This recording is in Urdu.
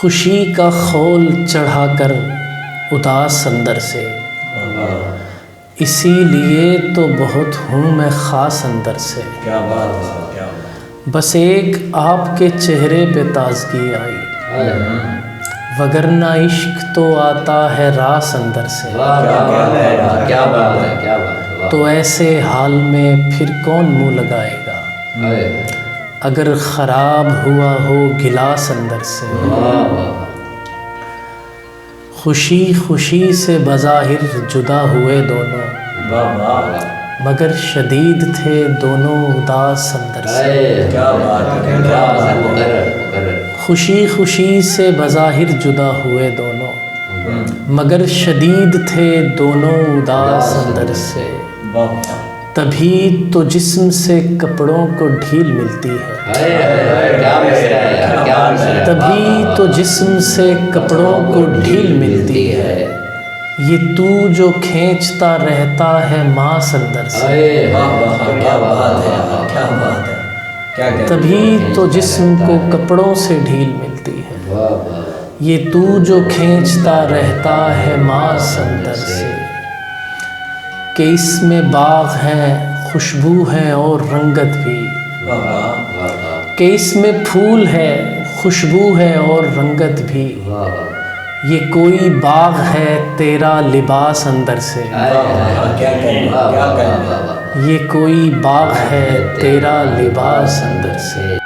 خوشی کا خول چڑھا کر اداس اندر سے، اسی لیے تو بہت ہوں میں خاص اندر سے۔ کیا بات ہے، کیا بات۔ بس ایک آپ کے چہرے پہ تازگی آئی، وگرنہ عشق تو آتا ہے راس اندر سے۔ کیا بات ہے، کیا بات ہے۔ تو ایسے حال میں پھر کون منہ لگائے گا اگر خراب ہوا ہو گلاس اندر سے۔ خوشی خوشی سے بظاہر جدا ہوئے دونوں، مگر شدید تھے دونوں اداس اندر سے۔ کیا بات ہے، کیا بات ہے۔ خوشی خوشی سے بظاہر جدا ہوئے دونوں، مگر شدید تھے دونوں اداس اندر سے۔ تبھی تو جسم سے کپڑوں کو ڈھیل ملتی ہے، تبھی تو جسم سے کپڑوں کو ڈھیل ملتی ہے، یہ تو جو کھینچتا رہتا ہے ماس اندر سے۔ کیا بات ہے، کیا بات ہے، کیا کہتے ہیں۔ تبھی تو جسم کو کپڑوں سے ڈھیل ملتی ہے، یہ تو جو کھینچتا رہتا ہے ماس اندر سے۔ کہ اس میں باغ ہے خوشبو ہے اور رنگت بھی، کہ اس میں پھول ہے خوشبو ہے اور رنگت بھی، یہ کوئی باغ ہے تیرا لباس اندر سے۔ یہ کوئی باغ ہے تیرا لباس اندر سے۔